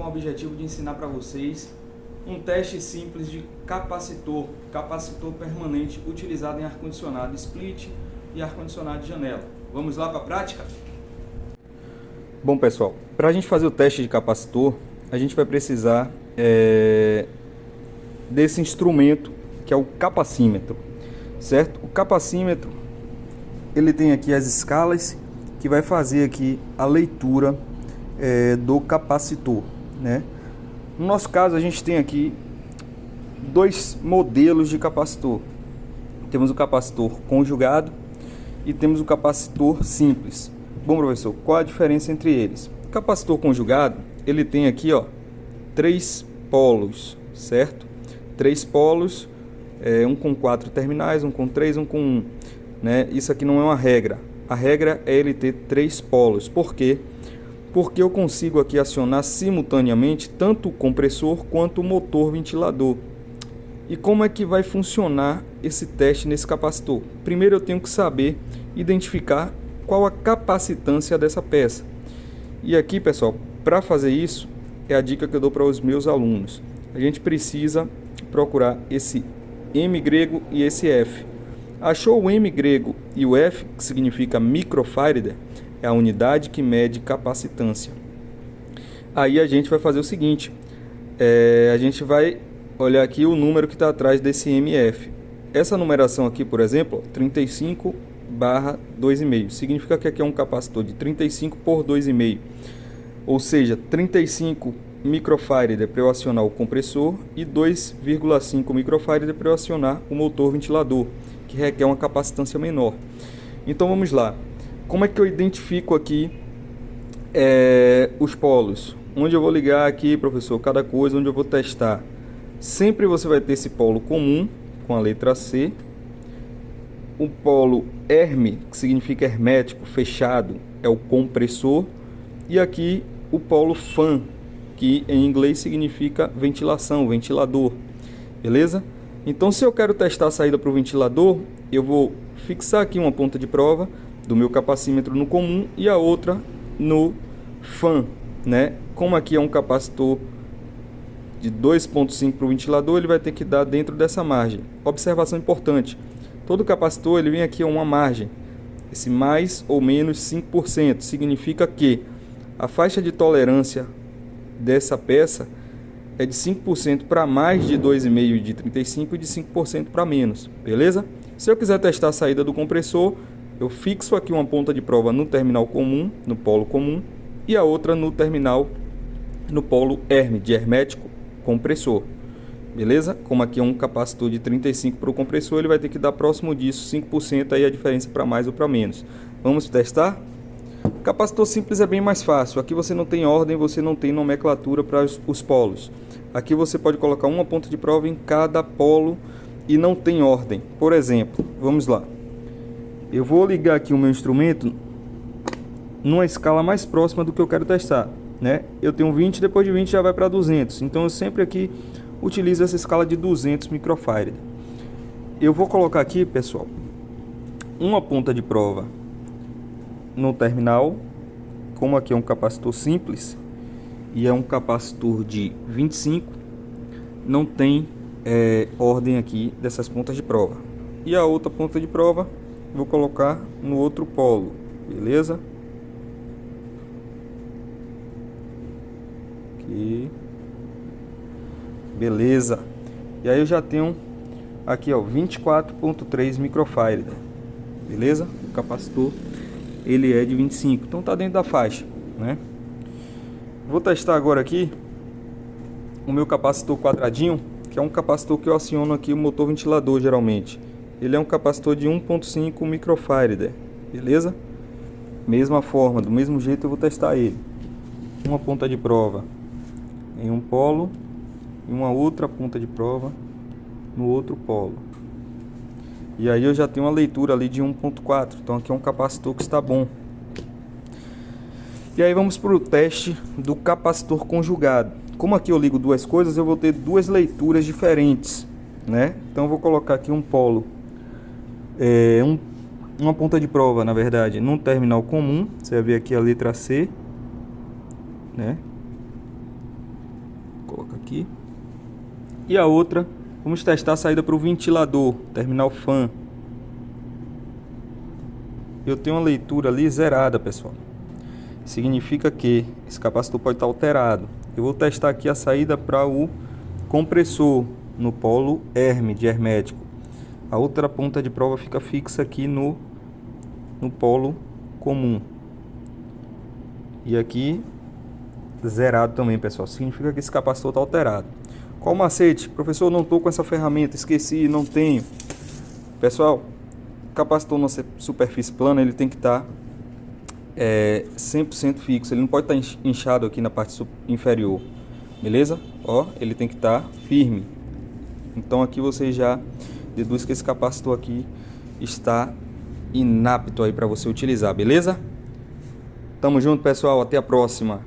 com o objetivo de ensinar para vocês um teste simples de capacitor permanente utilizado em ar-condicionado split e ar-condicionado de janela. Vamos lá para a prática? Bom pessoal, para a gente fazer o teste de capacitor, a gente vai precisar desse instrumento que é o capacímetro, certo? O capacímetro, ele tem aqui as escalas que vai fazer aqui a leitura do capacitor, né? No nosso caso, a gente tem aqui dois modelos de capacitor. Temos o capacitor conjugado e temos o capacitor simples. Bom, professor, qual a diferença entre eles? O capacitor conjugado, ele tem aqui, ó, 3 polos, certo? 3 polos, um com 4 terminais, um com 3, um com 1, né? Isso aqui não é uma regra. A regra é ele ter 3 polos. Por quê? Porque eu consigo aqui acionar simultaneamente tanto o compressor quanto o motor ventilador. E como é que vai funcionar esse teste nesse capacitor? Primeiro eu tenho que saber identificar qual a capacitância dessa peça. E aqui, pessoal, para fazer isso, é a dica que eu dou para os meus alunos. A gente precisa procurar esse M grego e esse F. Achou o M grego e o F, que significa microfarad, é a unidade que mede capacitância. Aí a gente vai fazer o seguinte, a gente vai olhar aqui o número que está atrás desse MF. Essa numeração aqui, por exemplo, 35/2,5, significa que aqui é um capacitor de 35 por 2,5, ou seja, 35 microfarad para eu acionar o compressor e 2,5 microfarad para eu acionar o motor ventilador, que requer uma capacitância menor. Então vamos lá. Como é que eu identifico aqui os polos? Onde eu vou ligar aqui, professor, cada coisa, onde eu vou testar? Sempre você vai ter esse polo comum, com a letra C. O polo herme, que significa hermético, fechado, é o compressor. E aqui o polo fan, que em inglês significa ventilação, ventilador. Beleza? Então, se eu quero testar a saída para o ventilador, eu vou fixar aqui uma ponta de prova do meu capacímetro no comum e a outra no fan, né? Como aqui é um capacitor de 2,5 para o ventilador, ele vai ter que dar dentro dessa margem. Observação importante: todo capacitor ele vem aqui a uma margem, esse mais ou menos 5%, significa que a faixa de tolerância dessa peça é de 5% para mais de 2,5 de 35 e de 5% para menos, beleza? Se eu quiser testar a saída do compressor, eu fixo aqui uma ponta de prova no terminal comum, no polo comum, e a outra no terminal, no polo herme, de hermético compressor. Beleza? Como aqui é um capacitor de 35 para o compressor, ele vai ter que dar próximo disso, 5% aí a diferença para mais ou para menos. Vamos testar? Capacitor simples é bem mais fácil. Aqui você não tem ordem, você não tem nomenclatura para os polos. Aqui você pode colocar uma ponta de prova em cada polo e não tem ordem. Por exemplo, vamos lá. Eu vou ligar aqui o meu instrumento numa escala mais próxima do que eu quero testar, né? Eu tenho 20, depois de 20 já vai para 200. Então eu sempre aqui utilizo essa escala de 200 microfarad. Eu vou colocar aqui, pessoal, uma ponta de prova no terminal. Como aqui é um capacitor simples e é um capacitor de 25, não tem ordem aqui dessas pontas de prova. E a outra ponta de prova vou colocar no outro polo, beleza? Aqui. Beleza. E aí eu já tenho aqui, ó, 24,3 microfarad. Beleza? O capacitor ele é de 25, então tá dentro da faixa, né? Vou testar agora aqui o meu capacitor quadradinho, que é um capacitor que eu aciono aqui o motor ventilador geralmente. Ele é um capacitor de 1,5 microfarad, beleza? Mesma forma, do mesmo jeito eu vou testar ele. Uma ponta de prova em um polo e uma outra ponta de prova no outro polo. E aí eu já tenho uma leitura ali de 1,4, então aqui é um capacitor que está bom. E aí vamos para o teste do capacitor conjugado. Como aqui eu ligo duas coisas, eu vou ter duas leituras diferentes, né? Então eu vou colocar aqui um polo, uma ponta de prova, na verdade, num terminal comum. Você vai ver aqui a letra C, né? colocar aqui. E a outra, vamos testar a saída para o ventilador, terminal fan. Eu tenho uma leitura ali zerada, pessoal. Significa que esse capacitor pode estar alterado. Eu vou testar aqui a saída para o compressor no polo Herme, de hermético. A outra ponta de prova fica fixa aqui no polo comum. E aqui zerado também, pessoal. Significa que esse capacitor está alterado. Qual o macete? Professor, não estou com essa ferramenta, esqueci, não tenho. Pessoal, capacitor na superfície plana, ele tem que estar 100% fixo. Ele não pode estar inchado aqui na parte inferior. Beleza? Ó, ele tem que estar firme. Então aqui você já deduz que esse capacitor aqui está inapto aí para você utilizar, beleza? Tamo junto, pessoal, até a próxima.